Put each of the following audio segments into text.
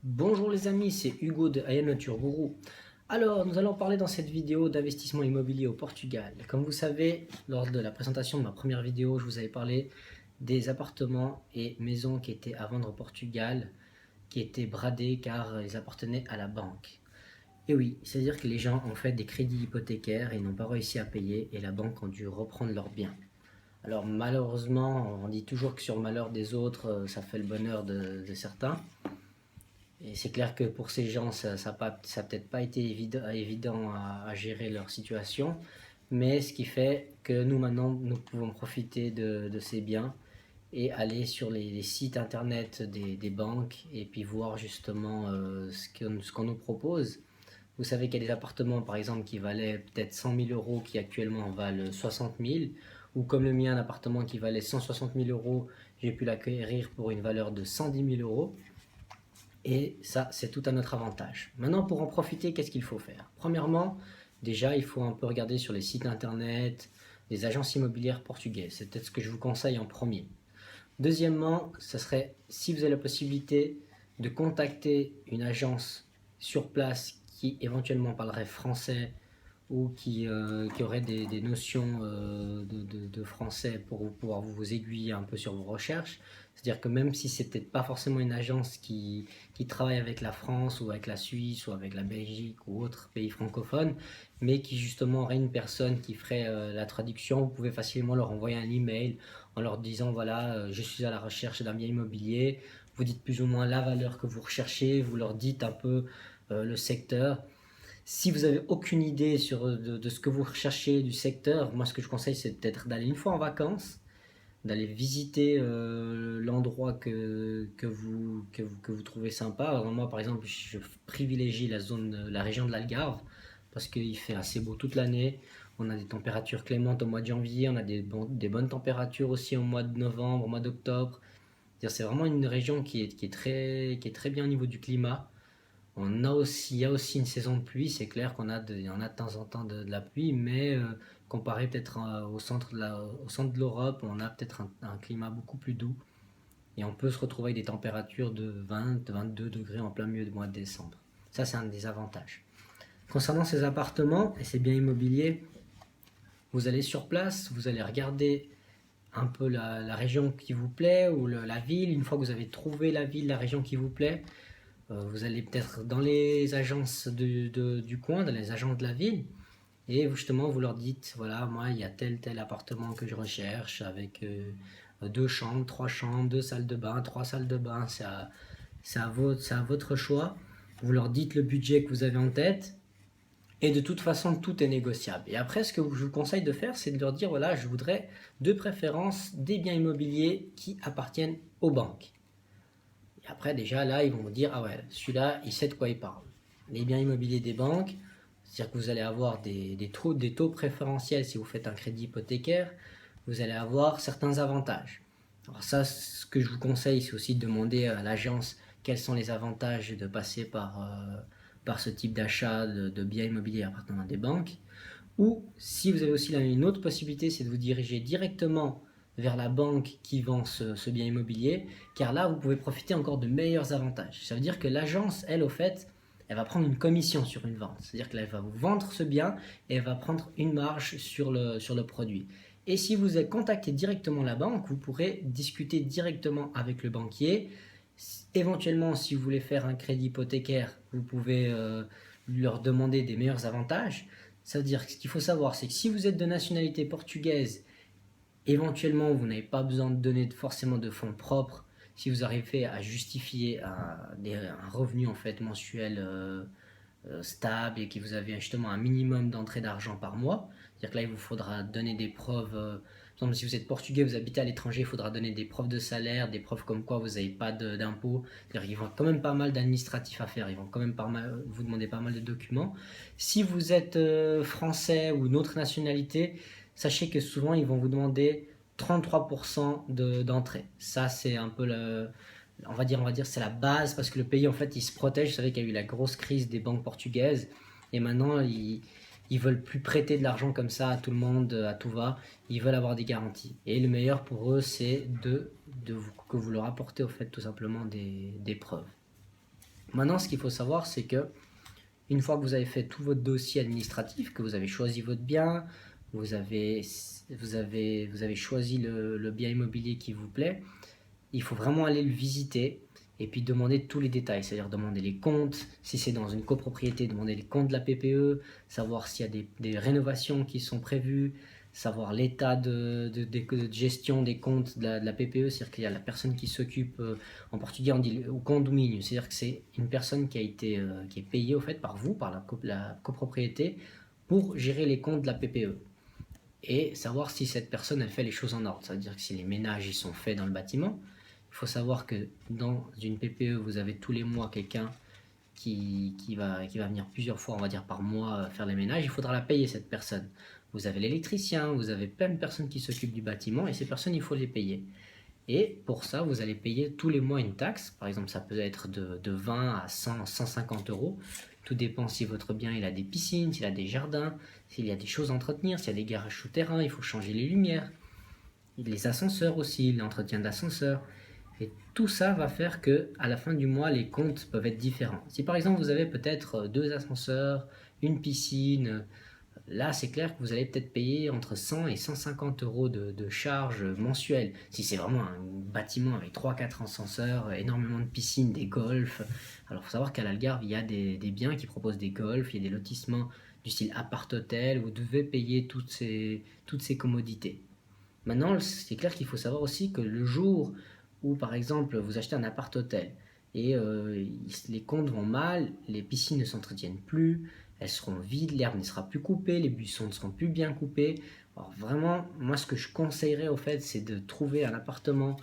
Bonjour les amis, c'est Hugo de I Am Nature Guru. Alors, nous allons parler dans cette vidéo d'investissement immobilier au Portugal. Comme vous savez, lors de la présentation de ma première vidéo, je vous avais parlé des appartements et maisons qui étaient à vendre au Portugal, qui étaient bradés car ils appartenaient à la banque. Et oui, c'est-à-dire que les gens ont fait des crédits hypothécaires et n'ont pas réussi à payer et la banque a dû reprendre leurs biens. Alors malheureusement, on dit toujours que sur le malheur des autres, ça fait le bonheur de certains. Et c'est clair que pour ces gens, ça n'a peut-être pas été évident à gérer leur situation, mais ce qui fait que nous maintenant, nous pouvons profiter de ces biens et aller sur les sites internet des banques et puis voir justement ce qu'on nous propose. Vous savez qu'il y a des appartements par exemple qui valaient peut-être 100 000 euros qui actuellement valent 60 000, ou comme le mien, un appartement qui valait 160 000 euros, j'ai pu l'acquérir pour une valeur de 110 000 euros. Et ça, c'est tout à notre avantage. Maintenant, pour en profiter, qu'est-ce qu'il faut faire? Premièrement, déjà, il faut un peu regarder sur les sites internet des agences immobilières portugaises. C'est peut-être ce que je vous conseille en premier. Deuxièmement, ce serait, si vous avez la possibilité, de contacter une agence sur place qui éventuellement parlerait français ou qui aurait des notions de français pour pouvoir vous aiguiller un peu sur vos recherches. C'est-à-dire que même si c'est peut-être pas forcément une agence qui travaille avec la France ou avec la Suisse ou avec la Belgique ou autres pays francophones, mais qui justement aurait une personne qui ferait la traduction, vous pouvez facilement leur envoyer un email en leur disant voilà, je suis à la recherche d'un bien immobilier, vous dites plus ou moins la valeur que vous recherchez, vous leur dites un peu le secteur. Si vous avez aucune idée de ce que vous recherchez du secteur, moi ce que je conseille c'est peut-être d'aller une fois en vacances, d'aller visiter l'endroit que vous trouvez sympa. Alors moi par exemple je privilégie la région de l'Algarve parce qu'il fait assez beau toute l'année. On a des températures clémentes au mois de janvier, on a des bonnes températures aussi au mois de novembre, au mois d'octobre. C'est vraiment une région qui est très bien au niveau du climat. Il y a aussi une saison de pluie, c'est clair il y en a de temps en temps de la pluie, mais comparé peut-être au centre de l'Europe, on a peut-être un climat beaucoup plus doux et on peut se retrouver avec des températures de 20-22 degrés en plein milieu du mois de décembre. Ça, c'est un des avantages. Concernant ces appartements et ces biens immobiliers, vous allez sur place, vous allez regarder un peu la région qui vous plaît ou la ville. Une fois que vous avez trouvé la ville, la région qui vous plaît, vous allez peut-être dans les agences du coin, dans les agences de la ville, et justement vous leur dites, voilà, moi il y a tel appartement que je recherche avec deux chambres, trois chambres, deux salles de bain, trois salles de bain, c'est à votre choix. Vous leur dites le budget que vous avez en tête, et de toute façon tout est négociable. Et après, ce que je vous conseille de faire, c'est de leur dire, voilà, je voudrais de préférence des biens immobiliers qui appartiennent aux banques. Et après, déjà, là, ils vont vous dire, ah ouais, celui-là, il sait de quoi il parle. Les biens immobiliers des banques, c'est-à-dire que vous allez avoir des taux préférentiels si vous faites un crédit hypothécaire, vous allez avoir certains avantages. Alors ça, ce que je vous conseille, c'est aussi de demander à l'agence quels sont les avantages de passer par ce type d'achat de biens immobiliers appartenant à des banques. Ou si vous avez aussi une autre possibilité, c'est de vous diriger directement vers la banque qui vend ce bien immobilier, car là, vous pouvez profiter encore de meilleurs avantages. Ça veut dire que l'agence, elle, au fait, elle va prendre une commission sur une vente. C'est-à-dire qu'elle va vous vendre ce bien et elle va prendre une marge sur le produit. Et si vous êtes contacté directement la banque, vous pourrez discuter directement avec le banquier. Éventuellement, si vous voulez faire un crédit hypothécaire, vous pouvez leur demander des meilleurs avantages. Ça veut dire que ce qu'il faut savoir, c'est que si vous êtes de nationalité portugaise, éventuellement, vous n'avez pas besoin de donner forcément de fonds propres si vous arrivez à justifier un revenu en fait mensuel stable et que vous avez justement un minimum d'entrée d'argent par mois. C'est-à-dire que là, il vous faudra donner des preuves. Par exemple, si vous êtes portugais, vous habitez à l'étranger, il faudra donner des preuves de salaire, des preuves comme quoi vous n'avez pas d'impôts. C'est-à-dire qu'ils vont quand même pas mal d'administratifs à faire, ils vont quand même vous demander pas mal de documents. Si vous êtes français ou une autre nationalité, sachez que souvent ils vont vous demander 33% d'entrée. Ça, c'est un peu on va dire c'est la base parce que le pays en fait il se protège. Vous savez qu'il y a eu la grosse crise des banques portugaises et maintenant ils veulent plus prêter de l'argent comme ça à tout le monde, à tout va. Ils veulent avoir des garanties. Et le meilleur pour eux, c'est que vous leur apportez au fait tout simplement des preuves. Maintenant, ce qu'il faut savoir, c'est que une fois que vous avez fait tout votre dossier administratif, que vous avez choisi votre bien, vous avez choisi le bien immobilier qui vous plaît, il faut vraiment aller le visiter et puis demander tous les détails, c'est-à-dire demander les comptes, si c'est dans une copropriété, demander les comptes de la PPE, savoir s'il y a des rénovations qui sont prévues, savoir l'état de gestion des comptes de la PPE, c'est-à-dire qu'il y a la personne qui s'occupe, en portugais on dit o condomínio, c'est-à-dire que c'est une personne qui est payée au fait par vous, par la copropriété, pour gérer les comptes de la PPE et savoir si cette personne elle fait les choses en ordre. Ça veut dire que si les ménages ils sont faits dans le bâtiment, il faut savoir que dans une PPE, vous avez tous les mois quelqu'un qui va venir plusieurs fois, on va dire par mois, faire les ménages. Il faudra la payer cette personne. Vous avez l'électricien, vous avez plein de personnes qui s'occupent du bâtiment et ces personnes, il faut les payer. Et pour ça, vous allez payer tous les mois une taxe. Par exemple, ça peut être de 20 à 100, 150 euros. Tout dépend si votre bien il a des piscines, s'il a des jardins, s'il y a des choses à entretenir, s'il y a des garages souterrains, il faut changer les lumières. Les ascenseurs aussi, l'entretien d'ascenseurs. Et tout ça va faire que à la fin du mois, les comptes peuvent être différents. Si par exemple vous avez peut-être deux ascenseurs, une piscine, là, c'est clair que vous allez peut-être payer entre 100 et 150 euros de charges mensuelles. Si c'est vraiment un bâtiment avec trois quatre ascenseurs, énormément de piscines, des golfs. Alors, il faut savoir qu'à l'Algarve, il y a des biens qui proposent des golfs, il y a des lotissements du style appart-hôtel. Vous devez payer toutes ces commodités. Maintenant, c'est clair qu'il faut savoir aussi que le jour où, par exemple, vous achetez un appart-hôtel et les comptes vont mal, les piscines ne s'entretiennent plus, elles seront vides, l'herbe ne sera plus coupée, les buissons ne seront plus bien coupés. Alors vraiment, moi ce que je conseillerais au fait, c'est de trouver un appartement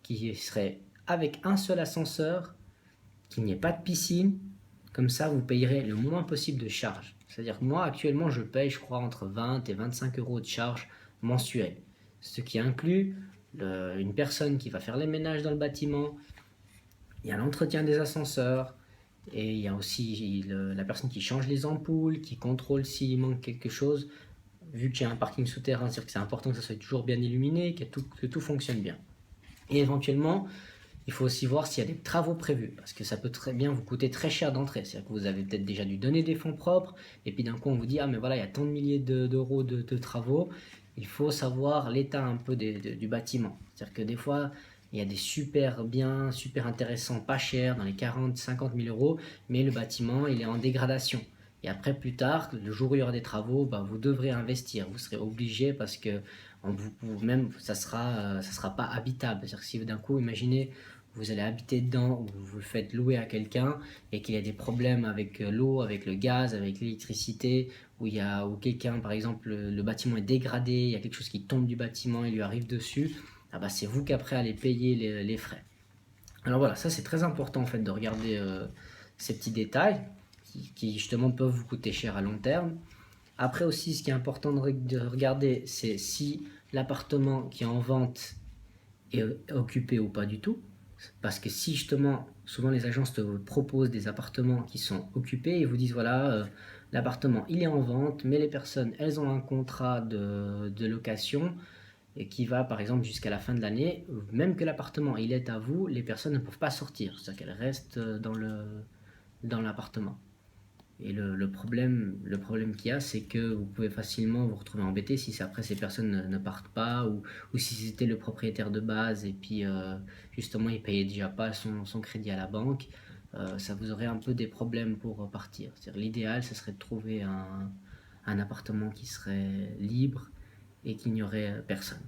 qui serait avec un seul ascenseur, qu'il n'y ait pas de piscine, comme ça vous payerez le moins possible de charges. C'est-à-dire que moi actuellement je paye je crois entre 20 et 25 euros de charges mensuelles, ce qui inclut une personne qui va faire les ménages dans le bâtiment, il y a l'entretien des ascenseurs, et il y a aussi la personne qui change les ampoules, qui contrôle s'il manque quelque chose. Vu que j'ai un parking souterrain, c'est-à-dire que c'est important que ça soit toujours bien illuminé, que tout fonctionne bien. Et éventuellement, il faut aussi voir s'il y a des travaux prévus, parce que ça peut très bien vous coûter très cher d'entrée. C'est-à-dire que vous avez peut-être déjà dû donner des fonds propres, et puis d'un coup on vous dit, ah mais voilà, il y a tant de milliers d'euros de travaux. Il faut savoir l'état un peu du bâtiment. C'est-à-dire que des fois, il y a des super biens, super intéressants, pas chers, dans les 40, 50 000 euros, mais le bâtiment, il est en dégradation. Et après, plus tard, le jour où il y aura des travaux, bah, vous devrez investir. Vous serez obligé parce que même ça sera pas habitable. C'est-à-dire que si d'un coup, imaginez, vous allez habiter dedans ou vous le faites louer à quelqu'un et qu'il y a des problèmes avec l'eau, avec le gaz, avec l'électricité, où quelqu'un, par exemple, le bâtiment est dégradé, il y a quelque chose qui tombe du bâtiment, il lui arrive dessus, ah bah c'est vous qu'après allez payer les frais. Alors voilà, ça c'est très important en fait de regarder ces petits détails qui justement peuvent vous coûter cher à long terme. Après aussi, ce qui est important de regarder, c'est si l'appartement qui est en vente est occupé ou pas du tout. Parce que si justement, souvent les agences te proposent des appartements qui sont occupés, ils vous disent voilà, l'appartement il est en vente, mais les personnes elles ont un contrat de location et qui va par exemple jusqu'à la fin de l'année, même que l'appartement il est à vous, les personnes ne peuvent pas sortir, c'est-à-dire qu'elles restent dans l'appartement. Et le problème qu'il y a, c'est que vous pouvez facilement vous retrouver embêté si après ces personnes ne partent pas ou si c'était le propriétaire de base et puis justement il payait déjà pas son crédit à la banque, ça vous aurait un peu des problèmes pour partir. C'est-à-dire, l'idéal, ce serait de trouver un appartement qui serait libre et qu'il n'y aurait personne.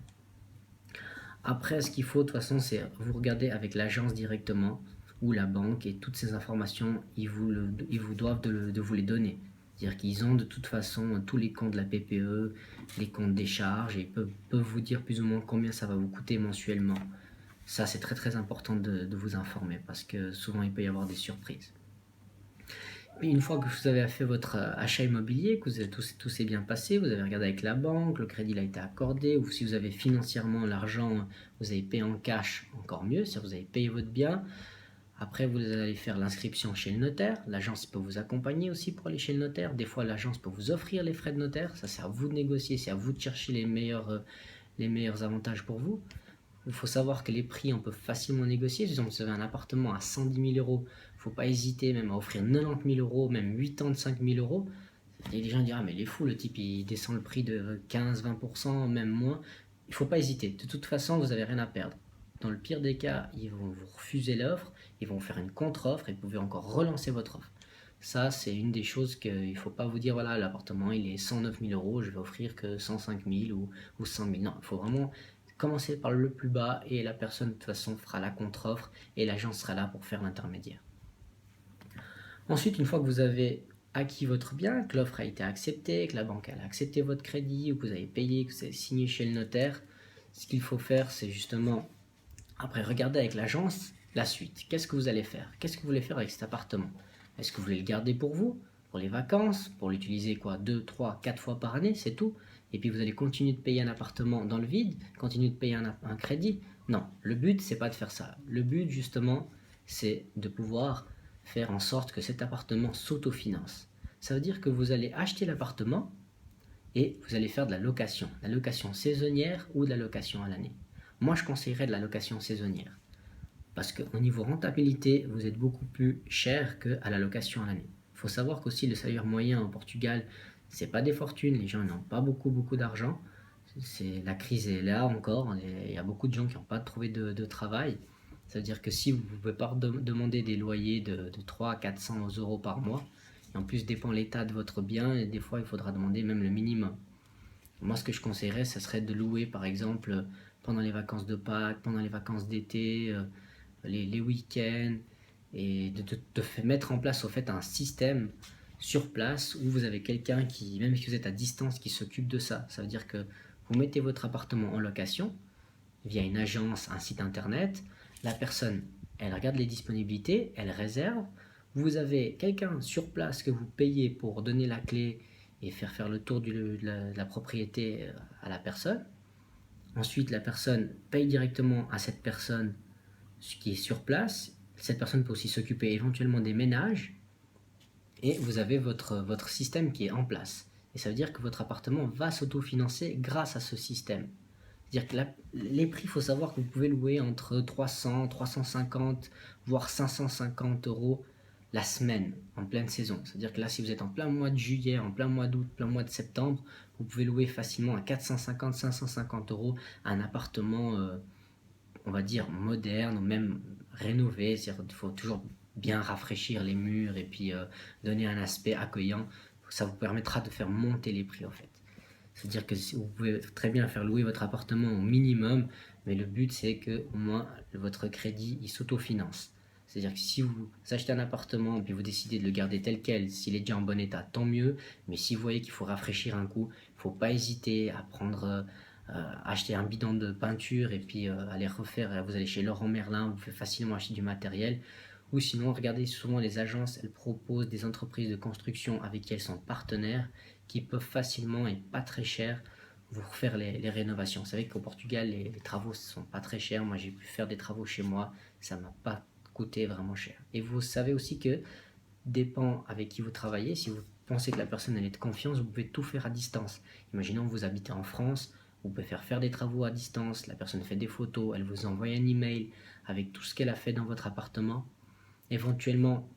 Après, ce qu'il faut de toute façon, c'est vous regarder avec l'agence directement ou la banque et toutes ces informations, ils vous doivent de vous les donner. C'est-à-dire qu'ils ont de toute façon tous les comptes de la PPE, les comptes des charges et peuvent vous dire plus ou moins combien ça va vous coûter mensuellement. Ça, c'est très très important de vous informer parce que souvent il peut y avoir des surprises. Et une fois que vous avez fait votre achat immobilier, que tout s'est bien passé, vous avez regardé avec la banque, le crédit a été accordé, ou si vous avez financièrement l'argent, vous avez payé en cash, encore mieux, si vous avez payé votre bien. Après, vous allez faire l'inscription chez le notaire. L'agence peut vous accompagner aussi pour aller chez le notaire. Des fois, l'agence peut vous offrir les frais de notaire. Ça, c'est à vous de négocier, c'est à vous de chercher les meilleurs avantages pour vous. Il faut savoir que les prix, on peut facilement négocier. Si vous avez un appartement à 110 000 euros, faut pas hésiter même à offrir 90 000 euros, même 85 000 euros. Et les gens diront, ah, mais il est fou, le type, il descend le prix de 15-20%, même moins. Il faut pas hésiter. De toute façon, vous n'avez rien à perdre. Dans le pire des cas, ils vont vous refuser l'offre, ils vont vous faire une contre-offre et vous pouvez encore relancer votre offre. Ça, c'est une des choses qu'il ne faut pas vous dire, voilà, l'appartement, il est 109 000 euros, je vais offrir que 105 000 ou 100 000. Non, il faut vraiment commencer par le plus bas et la personne, de toute façon, fera la contre-offre et l'agence sera là pour faire l'intermédiaire. Ensuite, une fois que vous avez acquis votre bien, que l'offre a été acceptée, que la banque a accepté votre crédit, ou que vous avez payé, que vous avez signé chez le notaire, ce qu'il faut faire, c'est justement, après, regarder avec l'agence la suite. Qu'est-ce que vous allez faire? Qu'est-ce que vous voulez faire avec cet appartement? Est-ce que vous voulez le garder pour vous, pour les vacances, pour l'utiliser 2, 3, 4 fois par année, c'est tout? Et puis vous allez continuer de payer un appartement dans le vide, continuer de payer un crédit? Non, le but, c'est pas de faire ça. Le but, justement, c'est de pouvoir faire en sorte que cet appartement s'autofinance. Ça veut dire que vous allez acheter l'appartement et vous allez faire de la location saisonnière ou de la location à l'année. Moi, je conseillerais de la location saisonnière parce qu'au niveau rentabilité, vous êtes beaucoup plus cher qu'à la location à l'année. Il faut savoir qu'aussi le salaire moyen au Portugal, c'est pas des fortunes, les gens n'ont pas beaucoup d'argent. La crise est là encore, il y a beaucoup de gens qui n'ont pas trouvé de travail. Ça veut dire que si vous ne pouvez pas demander des loyers de 300 à 400 euros par mois, et en plus dépend l'état de votre bien, et des fois il faudra demander même le minimum. Moi, ce que je conseillerais, ce serait de louer par exemple pendant les vacances de Pâques, pendant les vacances d'été, les week-ends, et de mettre en place au fait un système sur place où vous avez quelqu'un qui, même si vous êtes à distance, qui s'occupe de ça. Ça veut dire que vous mettez votre appartement en location via une agence, un site internet. La personne, elle regarde les disponibilités, elle réserve. Vous avez quelqu'un sur place que vous payez pour donner la clé et faire le tour de la propriété à la personne. Ensuite, la personne paye directement à cette personne ce qui est sur place. Cette personne peut aussi s'occuper éventuellement des ménages. Et vous avez votre système qui est en place. Et ça veut dire que votre appartement va s'autofinancer grâce à ce système. C'est-à-dire que les prix, il faut savoir que vous pouvez louer entre 300, 350, voire 550 euros la semaine en pleine saison. C'est-à-dire que là, si vous êtes en plein mois de juillet, en plein mois d'août, plein mois de septembre, vous pouvez louer facilement à 450, 550 euros un appartement, on va dire, moderne ou même rénové. C'est-à-dire qu'il faut toujours bien rafraîchir les murs et puis donner un aspect accueillant. Ça vous permettra de faire monter les prix en fait. C'est-à-dire que vous pouvez très bien faire louer votre appartement au minimum, mais le but c'est que au moins votre crédit il s'autofinance. C'est-à-dire que si vous achetez un appartement et puis vous décidez de le garder tel quel, s'il est déjà en bon état, tant mieux. Mais si vous voyez qu'il faut rafraîchir un coup, il ne faut pas hésiter à prendre, acheter un bidon de peinture et puis aller refaire. Vous allez chez Leroy Merlin, vous pouvez facilement acheter du matériel. Ou sinon, regardez souvent les agences, elles proposent des entreprises de construction avec qui elles sont partenaires qui peuvent facilement et pas très cher vous refaire les rénovations. Vous savez qu'au Portugal, les travaux ne sont pas très chers. Moi, j'ai pu faire des travaux chez moi, ça ne m'a pas coûté vraiment cher. Et vous savez aussi que dépend avec qui vous travaillez. Si vous pensez que la personne elle est de confiance, vous pouvez tout faire à distance. Imaginons que vous habitez en France, vous pouvez faire des travaux à distance, la personne fait des photos, elle vous envoie un email avec tout ce qu'elle a fait dans votre appartement. Éventuellement,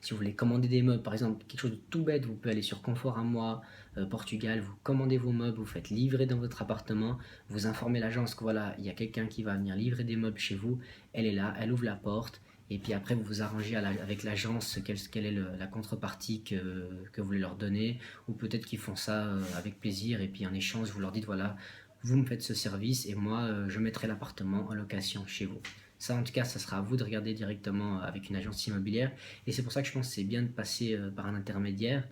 si vous voulez commander des meubles, par exemple, quelque chose de tout bête, vous pouvez aller sur Confort à moi, Portugal, vous commandez vos meubles, vous faites livrer dans votre appartement, vous informez l'agence que voilà, il y a quelqu'un qui va venir livrer des meubles chez vous, elle est là, elle ouvre la porte, et puis après vous vous arrangez avec l'agence quelle est la contrepartie que vous voulez leur donner, ou peut-être qu'ils font ça avec plaisir, et puis en échange vous leur dites voilà, vous me faites ce service, et moi je mettrai l'appartement en location chez vous. Ça, en tout cas, ça sera à vous de regarder directement avec une agence immobilière. Et c'est pour ça que je pense que c'est bien de passer par un intermédiaire.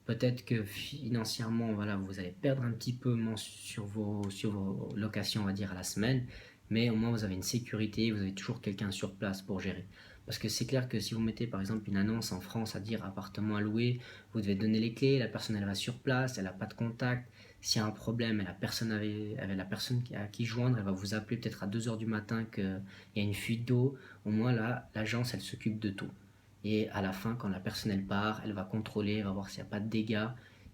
Peut-être que financièrement, voilà, vous allez perdre un petit peu sur vos locations, on va dire, à la semaine. Mais au moins, vous avez une sécurité, vous avez toujours quelqu'un sur place pour gérer. Parce que c'est clair que si vous mettez par exemple une annonce en France à dire appartement à louer, vous devez donner les clés, la personne elle va sur place, elle n'a pas de contact. S'il y a un problème, la personne avait la personne à qui joindre, elle va vous appeler peut-être à 2 heures du matin qu'il y a une fuite d'eau. Au moins là, l'agence elle s'occupe de tout. Et à la fin, quand la personne elle part, elle va contrôler, elle va voir s'il n'y a pas de dégâts.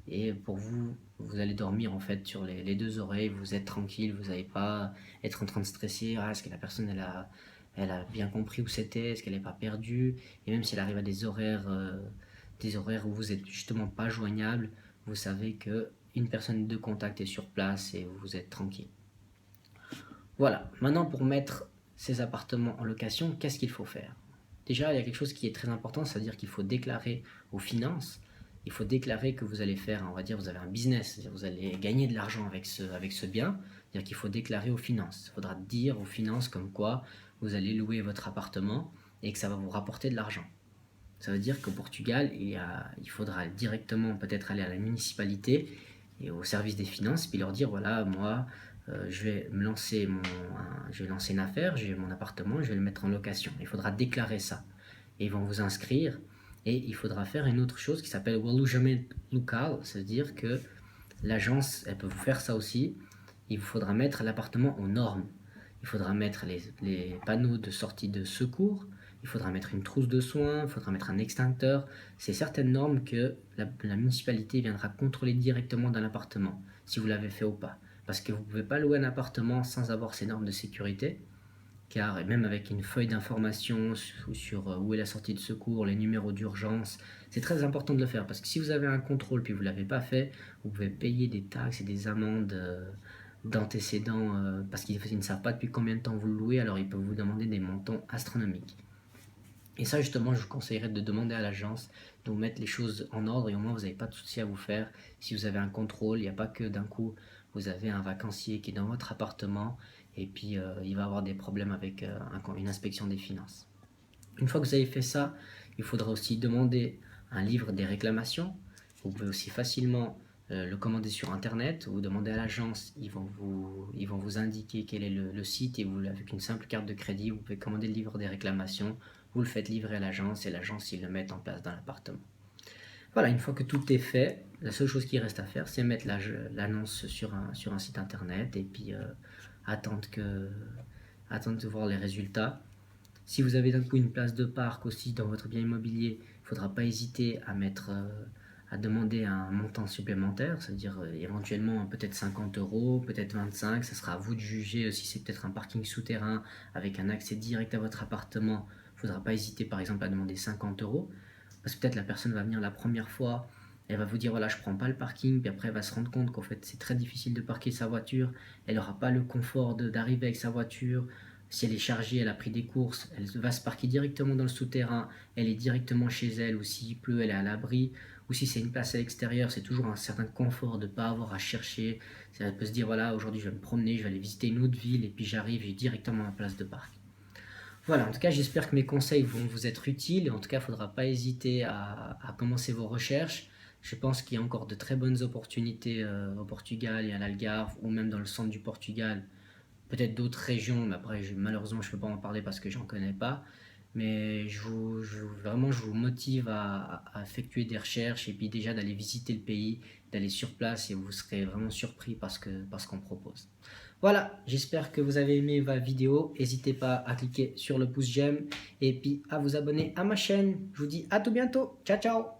Et pour vous, vous allez dormir en fait sur les deux oreilles, vous êtes tranquille, vous n'allez pas être en train de stresser, ah, est-ce que la personne elle a bien compris où c'était, est-ce qu'elle n'est pas perdue, et même si elle arrive à des horaires où vous n'êtes justement pas joignable, vous savez que une personne de contact est sur place et vous êtes tranquille. Voilà, maintenant pour mettre ces appartements en location, qu'est-ce qu'il faut faire? Déjà, il y a quelque chose qui est très important, c'est-à-dire qu'il faut déclarer aux finances, il faut déclarer que vous allez faire, on va dire, vous avez un business, c'est-à-dire vous allez gagner de l'argent avec ce bien, c'est-à-dire qu'il faut déclarer aux finances. Il faudra dire aux finances comme quoi vous allez louer votre appartement et que ça va vous rapporter de l'argent. Ça veut dire qu'au Portugal, il faudra directement peut-être aller à la municipalité et au service des finances, puis leur dire, voilà, moi, je vais lancer une affaire, j'ai mon appartement, je vais le mettre en location. Il faudra déclarer ça. Et ils vont vous inscrire. Et il faudra faire une autre chose qui s'appelle o alojamento local, c'est-à-dire que l'agence, elle peut vous faire ça aussi. Il vous faudra mettre l'appartement aux normes. Il faudra mettre les panneaux de sortie de secours, il faudra mettre une trousse de soins, il faudra mettre un extincteur. C'est certaines normes que la municipalité viendra contrôler directement dans l'appartement, si vous l'avez fait ou pas. Parce que vous ne pouvez pas louer un appartement sans avoir ces normes de sécurité, car même avec une feuille d'information sur où est la sortie de secours, les numéros d'urgence, c'est très important de le faire, parce que si vous avez un contrôle puis vous ne l'avez pas fait, vous pouvez payer des taxes et des amendes d'antécédents parce qu'ils ne savent pas depuis combien de temps vous le louez, alors ils peuvent vous demander des montants astronomiques. Et ça justement, je vous conseillerais de demander à l'agence de vous mettre les choses en ordre et au moins vous n'avez pas de souci à vous faire. Si vous avez un contrôle, il n'y a pas que d'un coup vous avez un vacancier qui est dans votre appartement et puis il va avoir des problèmes avec une inspection des finances. Une fois que vous avez fait ça, il faudra aussi demander un livre des réclamations. Vous pouvez aussi facilement le commander sur internet, vous demandez à l'agence, ils vont vous indiquer quel est le site et vous, avec une simple carte de crédit, vous pouvez commander le livre des réclamations, vous le faites livrer à l'agence et l'agence ils le mettent en place dans l'appartement. Voilà, une fois que tout est fait, la seule chose qui reste à faire, c'est mettre l'annonce sur un site internet et puis attendre de voir les résultats. Si vous avez d'un coup une place de parc aussi dans votre bien immobilier, il ne faudra pas hésiter à demander un montant supplémentaire, c'est-à-dire éventuellement peut-être 50 euros, peut-être 25, ça sera à vous de juger si c'est peut-être un parking souterrain avec un accès direct à votre appartement. Il ne faudra pas hésiter par exemple à demander 50 euros, parce que peut-être la personne va venir la première fois, elle va vous dire voilà je prends pas le parking, puis après elle va se rendre compte qu'en fait c'est très difficile de parquer sa voiture, elle n'aura pas le confort d'arriver avec sa voiture. Si elle est chargée, elle a pris des courses, elle va se parquer directement dans le souterrain, elle est directement chez elle, ou s'il pleut, elle est à l'abri, ou si c'est une place à l'extérieur, c'est toujours un certain confort de ne pas avoir à chercher. Elle peut se dire, voilà, aujourd'hui je vais me promener, je vais aller visiter une autre ville, et puis j'arrive, j'ai directement ma place de parc. Voilà, en tout cas, j'espère que mes conseils vont vous être utiles, et en tout cas, il ne faudra pas hésiter à commencer vos recherches. Je pense qu'il y a encore de très bonnes opportunités au Portugal et à l'Algarve, ou même dans le centre du Portugal, peut-être d'autres régions, mais après malheureusement je ne peux pas en parler parce que j'en connais pas. Mais vraiment je vous motive à effectuer des recherches et puis déjà d'aller visiter le pays, d'aller sur place et vous serez vraiment surpris parce qu'on propose. Voilà, j'espère que vous avez aimé ma vidéo. N'hésitez pas à cliquer sur le pouce j'aime et puis à vous abonner à ma chaîne. Je vous dis à tout bientôt. Ciao ciao.